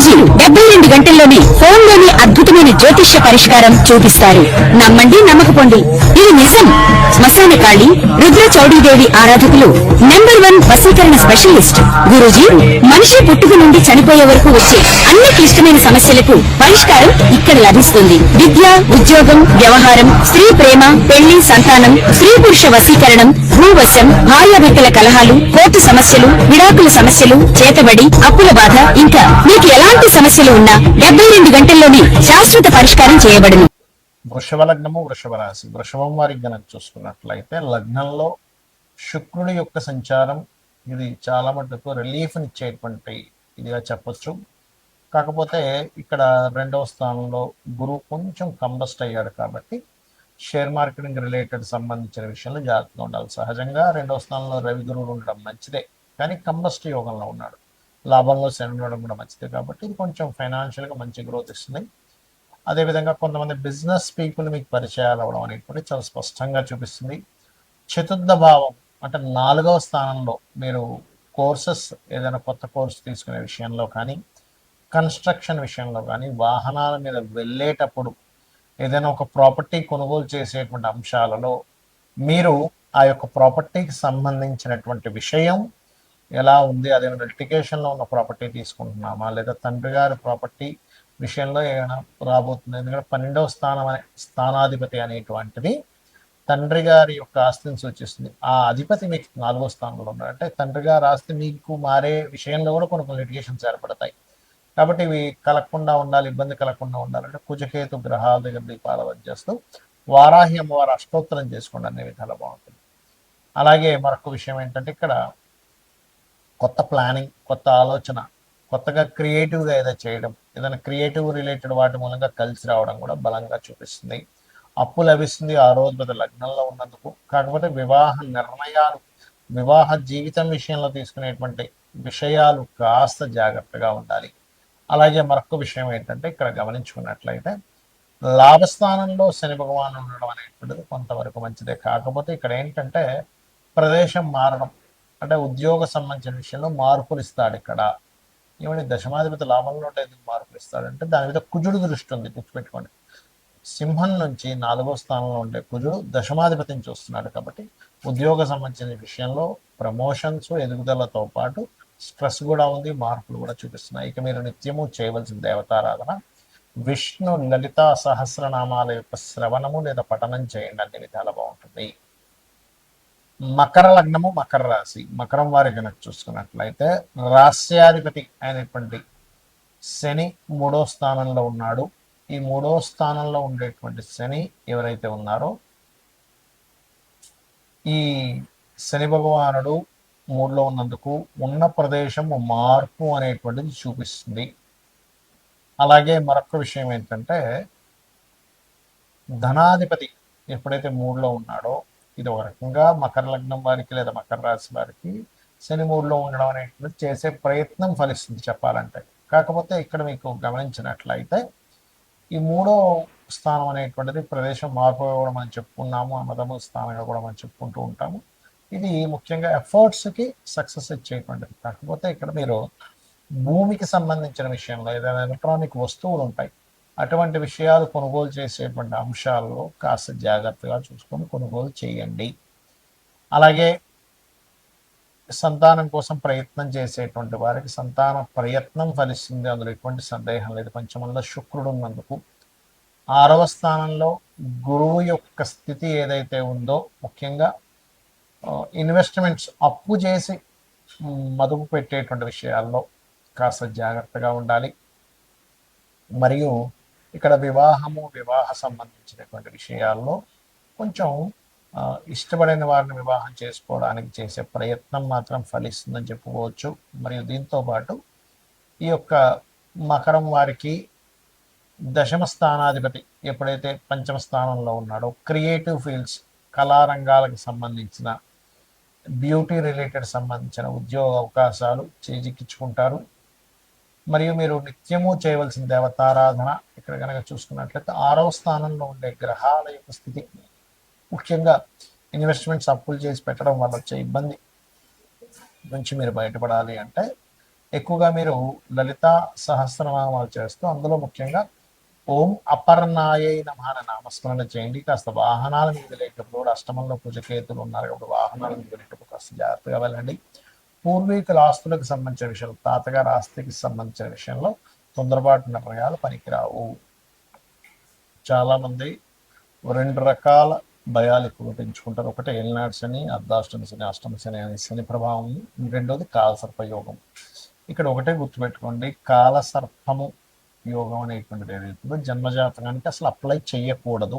గురూజీ 72 గంటల్లోనే ఫోన్లోని అద్భుతమైన జ్యోతిష్య పరిష్కారం చూపిస్తారు. నమ్మండి నమ్మకపోండి, ఇది నిజం. శ్మశాన కాళి రుద్ర చౌడీదేవి ఆరాధకులు నంబర్ 1 వశీకరణ స్పెషలిస్ట్. గురూజీ మనిషి పుట్టుక నుండి చనిపోయే వరకు వచ్చే అన్ని క్లిష్టమైన సమస్యలకు పరిష్కారం ఇక్కడ లభిస్తుంది. విద్య, ఉద్యోగం, వ్యవహారం, స్త్రీ ప్రేమ, పెళ్లి, సంతానం, స్త్రీ పురుష వశీకరణం, భూవశం, భార్యాభర్తల కలహాలు, కోర్టు సమస్యలు, విడాకుల సమస్యలు, చేతబడి, అప్పుల బాధ, ఇంకా మీకు ఎలాంటి సమస్యలు ఉన్నా 72 గంటల్లోనే శాశ్వత పరిష్కారం చేయబడును. వృషభ లగ్నము, వృషభ రాశి. వృషభం వారికి గనక చూసుకున్నట్లయితే లగ్నంలో శుక్రుడి యొక్క సంచారం ఇది చాలా మటుకు రిలీఫ్నిచ్చేటువంటి ఇదిగా చెప్పొచ్చు. కాకపోతే ఇక్కడ 2వ స్థానంలో గురువు కొంచెం కంబస్ట్ అయ్యాడు కాబట్టి షేర్ మార్కెటింగ్ రిలేటెడ్ సంబంధించిన విషయంలో జాగ్రత్తగా ఉండాలి. సహజంగా 2వ స్థానంలో రవి గురువులు ఉండడం మంచిదే, కానీ కంబస్ట్ యోగంలో ఉన్నాడు. లాభంలో శని ఉండడం కూడా మంచిదే కాబట్టి ఇది కొంచెం ఫైనాన్షియల్గా మంచి గ్రోత్ ఇస్తుంది. అదేవిధంగా కొంతమంది బిజినెస్ పీపుల్ మీకు పరిచయాలు అవ్వడం అనేటువంటి చాలా స్పష్టంగా చూపిస్తుంది. చతుర్థ భావం అంటే 4వ స్థానంలో మీరు కోర్సెస్ ఏదైనా కొత్త కోర్సు తీసుకునే విషయంలో కానీ, కన్స్ట్రక్షన్ విషయంలో కానీ, వాహనాల మీద వెళ్ళేటప్పుడు ఏదైనా ఒక ప్రాపర్టీ కొనుగోలు చేసేటువంటి అంశాలలో మీరు ఆ యొక్క ప్రాపర్టీకి సంబంధించినటువంటి విషయం ఎలా ఉంది, అదేమైనా లిటిగేషన్లో ఉన్న ప్రాపర్టీ తీసుకుంటున్నామా, లేదా తండ్రి గారి ప్రాపర్టీ విషయంలో ఏమైనా రాబోతుంది. ఎందుకంటే 12వ స్థానం అనే స్థానాధిపతి అనేటువంటిది తండ్రి గారి యొక్క ఆస్తిని సూచిస్తుంది. ఆ అధిపతి మీకు 4వ స్థానంలో ఉన్నాడు అంటే తండ్రి గారి ఆస్తి మీకు మారే విషయంలో కూడా కొన్ని లిటిగేషన్స్ ఏర్పడతాయి. కాబట్టి ఇవి కలగకుండా ఉండాలి, ఇబ్బంది కలగకుండా ఉండాలంటే కుజకేతు గ్రహాల దగ్గర దీపాలు చేస్తూ వారాహి అమ్మవారు అష్టోత్తరం చేసుకోండి, అన్ని విధాలు బాగుంటుంది. అలాగే మరొక విషయం ఏంటంటే ఇక్కడ కొత్త ప్లానింగ్, కొత్త ఆలోచన, కొత్తగా క్రియేటివ్గా ఏదో చేయడం, ఏదైనా క్రియేటివ్ రిలేటెడ్ వాటి మూలంగా కలిసి రావడం కూడా బలంగా చూపిస్తుంది. అప్పు లభిస్తుంది ఆ రోజు లగ్నంలో ఉన్నందుకు. కాకపోతే వివాహ నిర్ణయాలు, వివాహ జీవితం విషయంలో తీసుకునేటువంటి విషయాలు కాస్త జాగ్రత్తగా ఉండాలి. అలాగే మరొక విషయం ఏంటంటే ఇక్కడ గమనించుకున్నట్లయితే లాభస్థానంలో శని భగవానుడు ఉండడం అనేటువంటిది కొంతవరకు మంచిదే. కాకపోతే ఇక్కడ ఏంటంటే ప్రదేశం మారడం అంటే ఉద్యోగ సంబంధించిన విషయంలో మార్పులు ఇస్తాడు. ఇక్కడ ఏమంటే దశమాధిపతి లాభంలో ఉంటే ఎందుకు మార్పులు ఇస్తాడంటే దాని మీద కుజుడు దృష్టి ఉంది, గుర్తుపెట్టుకోండి. సింహం నుంచి 4వ స్థానంలో ఉండే కుజుడు దశమాధిపతిని చూస్తున్నాడు కాబట్టి ఉద్యోగ సంబంధించిన విషయంలో ప్రమోషన్స్, ఎదుగుదలతో పాటు స్ట్రెస్ కూడా ఉంది, మార్పులు కూడా చూపిస్తున్నాయి. ఇక మీరు నిత్యము చేయవలసిన దేవతారాధన విష్ణు లలితా సహస్రనామాల యొక్క శ్రవణము లేదా పఠనం చేయండి, అన్ని విధాలు బాగుంటుంది. మకర లగ్నము, మకర రాశి. మకరం వారి కనుక చూసుకున్నట్లయితే రాస్యాధిపతి అయినటువంటి శని 3వ స్థానంలో ఉన్నాడు. ఈ 3వ స్థానంలో ఉండేటువంటి శని ఎవరైతే ఉన్నారో ఈ శని భగవానుడు 3లో ఉన్నందుకు ఉన్న ప్రదేశం మార్పు అనేటువంటిది చూపిస్తుంది. అలాగే మరొక విషయం ఏంటంటే ధనాధిపతి ఎప్పుడైతే 3లో ఉన్నాడో ఇది ఒక రకంగా మకర లగ్నం వారికి లేదా మకర రాశి వారికి శని 3లో ఉండడం అనేటువంటి చేసే ప్రయత్నం ఫలిస్తుంది చెప్పాలంటే. కాకపోతే ఇక్కడ మీకు గమనించినట్లయితే ఈ 3వ స్థానం అనేటువంటిది ప్రదేశం మార్పు కూడా మనం చెప్పుకున్నాము, అమదము స్థానంగా కూడా మనం చెప్పుకుంటూ ఉంటాము. ఇది ముఖ్యంగా ఎఫర్ట్స్కి సక్సెస్ ఇచ్చేటువంటిది. కాకపోతే ఇక్కడ మీరు భూమికి సంబంధించిన విషయంలో ఏదైనా ఎలక్ట్రానిక్ వస్తువులు ఉంటాయి, అటువంటి విషయాలు కొనుగోలు చేసేటువంటి అంశాల్లో కాస్త జాగ్రత్తగా చూసుకొని కొనుగోలు చేయండి. అలాగే సంతానం కోసం ప్రయత్నం చేసేటువంటి వారికి సంతాన ప్రయత్నం ఫలిస్తుంది, అందులో ఎటువంటి సందేహం లేదు. పంచమంలో శుక్రుడు ఉన్నందుకు 6వ స్థానంలో గురువు యొక్క స్థితి ఏదైతే ఉందో ముఖ్యంగా ఇన్వెస్ట్మెంట్స్ అప్పు చేసి మదుపు పెట్టేటువంటి విషయాల్లో కాస్త జాగ్రత్తగా ఉండాలి. మరియు ఇక్కడ వివాహము, వివాహ సంబంధించినటువంటి విషయాల్లో కొంచెం ఇష్టపడిన వారిని వివాహం చేసుకోవడానికి చేసే ప్రయత్నం మాత్రం ఫలిస్తుందని చెప్పుకోవచ్చు. మరియు దీంతో పాటు ఈ యొక్క మకరం వారికి దశమ స్థానాధిపతి ఎప్పుడైతే 5వ స్థానంలో ఉన్నాడో క్రియేటివ్ ఫీల్డ్స్, కళారంగాలకు సంబంధించిన, బ్యూటీ రిలేటెడ్ సంబంధించిన ఉద్యోగ అవకాశాలు చేజిక్కించుకుంటారు. మరియు మీరు నిత్యము చేయవలసిన దేవతారాధన ఇక్కడ కనుక చూసుకున్నట్లయితే 6వ స్థానంలో ఉండే గ్రహాల యొక్క స్థితి, ముఖ్యంగా ఇన్వెస్ట్మెంట్స్ అప్పులు చేసి పెట్టడం వల్ల వచ్చే ఇబ్బంది నుంచి మీరు బయటపడాలి అంటే ఎక్కువగా మీరు లలిత సహస్రనామాలు చేస్తూ అందులో ముఖ్యంగా ఓం అపర్ణాయై నమః అనే నామస్మరణ చేయండి. కాస్త వాహనాల మీద లేకపోతే కూడా అష్టమంలో పూజకేతులు ఉన్నారు కాబట్టి వాహనాల మీద వెళ్ళేటప్పుడు కాస్త జాగ్రత్తగా వెళ్ళండి. పూర్వీకుల ఆస్తులకు సంబంధించిన విషయాలు, తాతగారి ఆస్తికి సంబంధించిన విషయంలో తొందరపాటు నిర్ణయాలు పనికిరావు. చాలా మంది రెండు రకాల భయాలు ఎక్కువ పెంచుకుంటారు. ఒకటి ఏలినాడు శని, అర్ధాష్టమి శని, అష్టమ శని అనే శని ప్రభావం. రెండోది కాలసర్ప యోగం. ఇక్కడ ఒకటే గుర్తుపెట్టుకోండి, కాలసర్పము యోగం అనేటువంటిది ఏదైతుందో జన్మజాతకానికి అసలు అప్లై చేయకూడదు.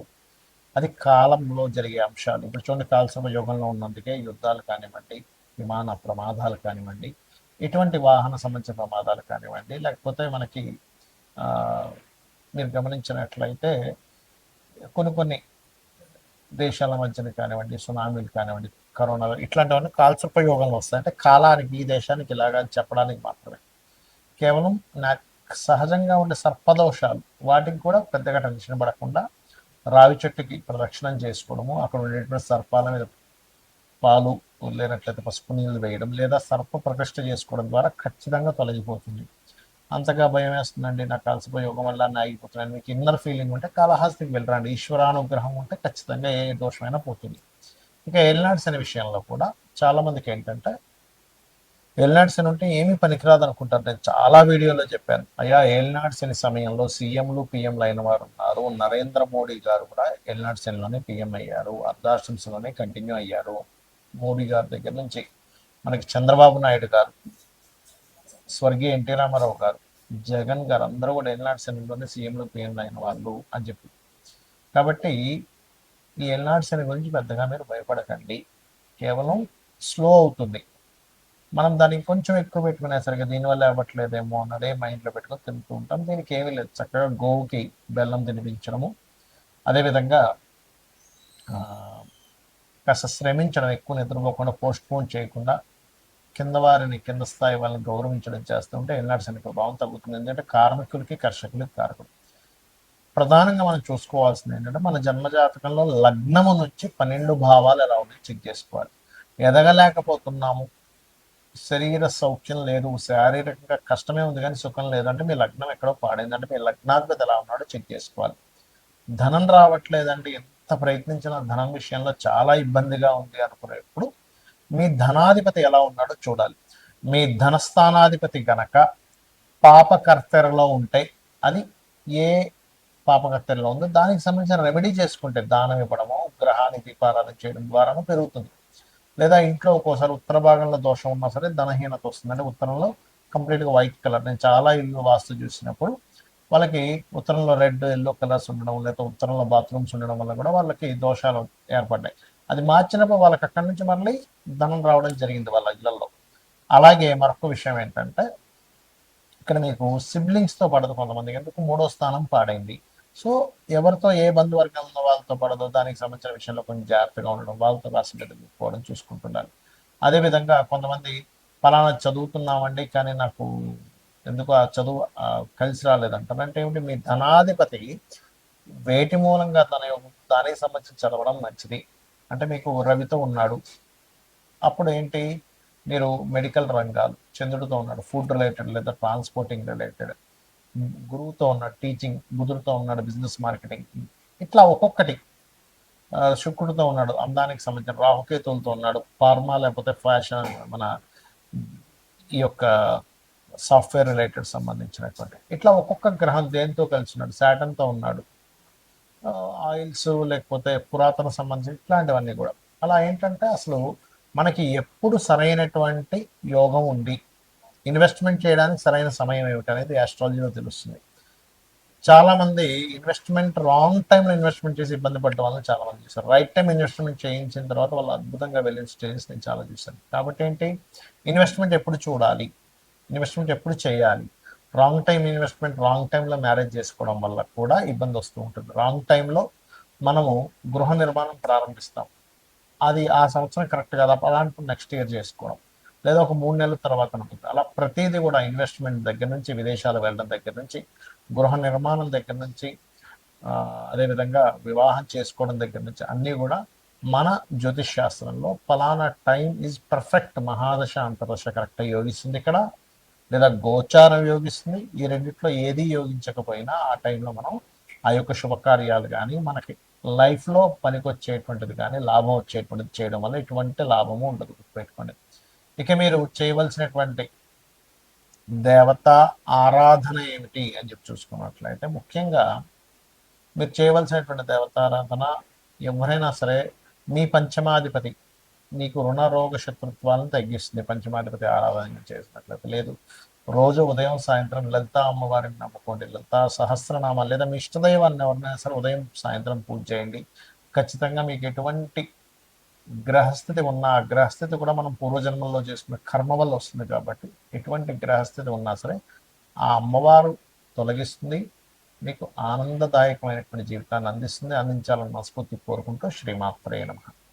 అది కాలంలో జరిగే అంశాలు. ఇప్పుడు చూడండి, కాలసర్ప యోగంలో ఉన్నందుకే యుద్ధాలు కానివ్వండి, విమాన ప్రమాదాలు కానివ్వండి, ఇటువంటి వాహన సంబంధించిన ప్రమాదాలు కానివ్వండి, లేకపోతే మనకి మీరు గమనించినట్లయితే కొన్ని కొన్ని దేశాల మధ్యన కానివ్వండి, సునామీలు కానివ్వండి, కరోనా ఇట్లాంటివన్నీ కాలసర్ప యోగంలో వస్తాయి. అంటే కాలానికి ఈ దేశానికి ఇలాగా చెప్పడానికి మాత్రమే. కేవలం సహజంగా ఉండే సర్పదోషాలు వాటికి కూడా పెద్దగా టెన్షన్ పడకుండా రావి చెట్టుకి ప్రదక్షిణం చేసుకోవడము, అక్కడ ఉండేటువంటి సర్పాల మీద పాలు లేనట్లయితే పసుపు నీళ్ళు వేయడం, లేదా సర్ప ప్రతిష్ఠ చేసుకోవడం ద్వారా ఖచ్చితంగా తొలగిపోతుంది. అంతగా భయం వేస్తుందండి, నాకు కాలసర్ప యోగం వల్ల అన్నీ ఆగిపోతున్నాను, మీకు ఇన్నర్ ఫీలింగ్ ఉంటే కాళహస్తికి వెళ్ళరండి. ఈశ్వరానుగ్రహం ఉంటే ఖచ్చితంగా ఏ దోషమైనా పోతుంది. ఇక ఏలినాడ్స్ అనే విషయంలో కూడా చాలా మందికి ఏంటంటే, ఏలినాడ్స్ అని ఉంటే ఏమీ పనికిరాదు అనుకుంటారు. నేను చాలా వీడియోలో చెప్పాను, అయ్యా ఏలినాడ్స్ అనే సమయంలో సీఎంలు పిఎంలు అయిన వారు ఉన్నారు. నరేంద్ర మోడీ గారు కూడా ఏలినాడ్స్ లోనే పిఎం అయ్యారు, అర్ధాష్టంలోనే కంటిన్యూ అయ్యారు. మోడీ గారి దగ్గర నుంచి మనకి చంద్రబాబు నాయుడు గారు, స్వర్గీయ ఎన్టీ రామారావు గారు, జగన్ గారు అందరూ కూడా ఏలినాడు శనిలోనే సీఎంలు పిఎంలు అయిన వాళ్ళు అని చెప్పి. కాబట్టి ఈ ఏలినాడు శని గురించి పెద్దగా మీరు భయపడకండి. కేవలం స్లో అవుతుంది. మనం దాన్ని కొంచెం ఎక్కువ పెట్టుకునేసరికి దీనివల్ల అవ్వట్లేదేమో అన్నదే మైండ్లో పెట్టుకొని తింటూ ఉంటాం. దీనికి ఏమీ లేదు, చక్కగా గోవుకి బెల్లం తినిపించడము, అదేవిధంగా కాస్త శ్రమించడం, ఎక్కువ నిద్రపోకుండా పోస్ట్ పోన్ చేయకుండా కింద వారిని, కింద స్థాయి వాళ్ళని గౌరవించడం చేస్తుంటే ఏలినాడు శని ప్రభావం తగ్గుతుంది. ఎందుకంటే కార్మికులకి కర్షకులకి కారకుడు. ప్రధానంగా మనం చూసుకోవాల్సింది ఏంటంటే, మన జన్మజాతకంలో లగ్నము నుంచి 12 భావాలు ఎలా ఉన్నాయి చెక్ చేసుకోవాలి. ఎదగలేకపోతున్నాము, శరీర సౌఖ్యం లేదు, శారీరకంగా కష్టమే ఉంది కానీ సుఖం లేదంటే మీ లగ్నం ఎక్కడో పాడైందంటే మీ లగ్నాధిపతి ఎలా ఉన్నాడో చెక్ చేసుకోవాలి. ధనం రావట్లేదంటే, ఎంత ప్రయత్నించినా ధనం విషయంలో చాలా ఇబ్బందిగా ఉంది అనుకునేప్పుడు మీ ధనాధిపతి ఎలా ఉన్నాడో చూడాలి. మీ ధనస్థానాధిపతి గనక పాపకర్తెరలో ఉంటే, అది ఏ పాపకర్తెరలో ఉందో దానికి సంబంధించిన రెమెడీ చేసుకుంటే, దానం ఇవ్వడము, గ్రహానికి దీపారాధన చేయడం ద్వారాను పెరుగుతుంది. లేదా ఇంట్లో ఒక్కోసారి ఉత్తర భాగంలో దోషం ఉన్నా సరే ధనహీనత వస్తుంది. అంటే ఉత్తరంలో కంప్లీట్గా వైట్ కలర్, నేను చాలా ఇల్లు వాస్తు చూసినప్పుడు వాళ్ళకి ఉత్తరంలో రెడ్, ఎల్లో కలర్స్ ఉండడం, లేదా ఉత్తరంలో బాత్రూమ్స్ ఉండడం వల్ల కూడా వాళ్ళకి దోషాలు ఏర్పడ్డాయి. అది మార్చినప్పుడు వాళ్ళకి అక్కడి నుంచి మళ్ళీ ధనం రావడం జరిగింది వాళ్ళ ఇళ్లలో. అలాగే మరొక విషయం ఏంటంటే, ఇక్కడ మీకు సిబ్లింగ్స్తో పడదు కొంతమందికి, ఎందుకు 3వ స్థానం పాడైంది. సో ఎవరితో ఏ బంధువర్గం ఉందో వాళ్ళతో పడదో దానికి సంబంధించిన విషయంలో కొంచెం జాగ్రత్తగా ఉండడం, వాళ్ళతో కాస్త పెద్దపోవడం చూసుకుంటున్నారు. అదేవిధంగా కొంతమంది ఫలానా చదువుతున్నామండి కానీ నాకు ఎందుకు ఆ చదువు కలిసి రాలేదంటారు. అంటే ఏమిటి, మీ ధనాధిపతి వేటి మూలంగా దానికి సంబంధించి చదవడం మంచిది. అంటే మీకు రవితో ఉన్నాడు, అప్పుడు ఏంటి, మీరు మెడికల్ రంగాలు, చంద్రుడితో ఉన్నాడు ఫుడ్ రిలేటెడ్ లేదా ట్రాన్స్పోర్టింగ్ రిలేటెడ్, గురువుతో ఉన్నాడు టీచింగ్, బుధుడితో ఉన్నాడు బిజినెస్ మార్కెటింగ్, ఇట్లా ఒక్కొక్కటి. శుక్రుడితో ఉన్నాడు అందానికి సంబంధించిన, రాహుకేతువులతో ఉన్నాడు ఫార్మా లేకపోతే ఫ్యాషన్, మన ఈ యొక్క సాఫ్ట్వేర్ రిలేటెడ్ సంబంధించినటువంటి, ఇట్లా ఒక్కొక్క గ్రహం దేంతో కలిసి ఉన్నాడు, శాటన్తో ఉన్నాడు, ఆయిల్స్ లేకపోతే పురాతన సంబంధించి ఇట్లాంటివన్నీ కూడా. అలా ఏంటంటే అసలు మనకి ఎప్పుడు సరైనటువంటి యోగం ఉంది, ఇన్వెస్ట్మెంట్ చేయడానికి సరైన సమయం ఏమిటి అనేది ఆస్ట్రాలజీలో తెలుస్తుంది. చాలా మంది ఇన్వెస్ట్మెంట్ రాంగ్ టైంలో ఇన్వెస్ట్మెంట్ చేసి ఇబ్బంది పడ్డ వాళ్ళని చాలా మంది చూస్తారు. రైట్ టైం ఇన్వెస్ట్మెంట్ చేయించిన తర్వాత వాళ్ళు అద్భుతంగా వెళ్ళిన స్టేజెస్ నేను చాలా చూశాను. కాబట్టి ఏంటి, ఇన్వెస్ట్మెంట్ ఎప్పుడు చూడాలి, ఇన్వెస్ట్మెంట్ ఎప్పుడు చేయాలి. రాంగ్ టైం ఇన్వెస్ట్మెంట్, రాంగ్ టైంలో మ్యారేజ్ చేసుకోవడం వల్ల కూడా ఇబ్బంది వస్తూ ఉంటుంది. రాంగ్ టైంలో మనము గృహ నిర్మాణం ప్రారంభిస్తాం, అది ఆ సంవత్సరం కరెక్ట్ కదా, అలాంటి నెక్స్ట్ ఇయర్ చేసుకోవడం, లేదా ఒక 3 నెలల తర్వాత అనుకుంటుంది. అలా ప్రతిదీ కూడా ఇన్వెస్ట్మెంట్ దగ్గర నుంచి, విదేశాలు వెళ్ళడం దగ్గర నుంచి, గృహ నిర్మాణం దగ్గర నుంచి, అదేవిధంగా వివాహం చేసుకోవడం దగ్గర నుంచి అన్నీ కూడా మన జ్యోతిష్ శాస్త్రంలో ఫలానా టైం ఈజ్ పర్ఫెక్ట్, మహాదశ అంతర్దశ కరెక్ట్ యోగిస్తుంది ఇక్కడ. లేదా గోచారం యోగిస్తుంది. ఈ రెండిట్లో ఏది యోగించకపోయినా ఆ టైంలో మనం ఆ యొక్క శుభకార్యాలు కానీ మనకి లైఫ్లో పనికొచ్చేటువంటిది కానీ లాభం వచ్చేటువంటిది చేయడం వల్ల ఎటువంటి లాభము ఉండదు, గుర్తుపెట్టుకోండి. ఇక మీరు చేయవలసినటువంటి దేవతా ఆరాధన ఏమిటి అని చెప్పి చూసుకున్నట్లయితే, ముఖ్యంగా మీరు చేయవలసినటువంటి దేవతారాధన, ఎవరైనా సరే మీ పంచమాధిపతి మీకు రుణ రోగ శత్రుత్వాలను తగ్గిస్తుంది పంచమాధిపతి ఆరాధన చేసినట్లయితే. లేదు, రోజు ఉదయం సాయంత్రం లలితా అమ్మవారిని నమ్ముకోండి, లలితా సహస్రనామాలు లేదా మీ ఇష్టదైవాన్ని ఎవరినైనా సరే ఉదయం సాయంత్రం పూజ చేయండి. ఖచ్చితంగా మీకు ఎటువంటి గ్రహస్థితి ఉన్నా, ఆ గ్రహస్థితి కూడా మనం పూర్వజన్మల్లో చేసుకున్న కర్మ వల్ల వస్తుంది కాబట్టి ఎటువంటి గ్రహస్థితి ఉన్నా సరే ఆ అమ్మవారు తొలగిస్తుంది, మీకు ఆనందదాయకమైనటువంటి జీవితాన్ని అందిస్తుంది. అందించాలని మనస్ఫూర్తి కోరుకుంటూ శ్రీమాత్రే నమః.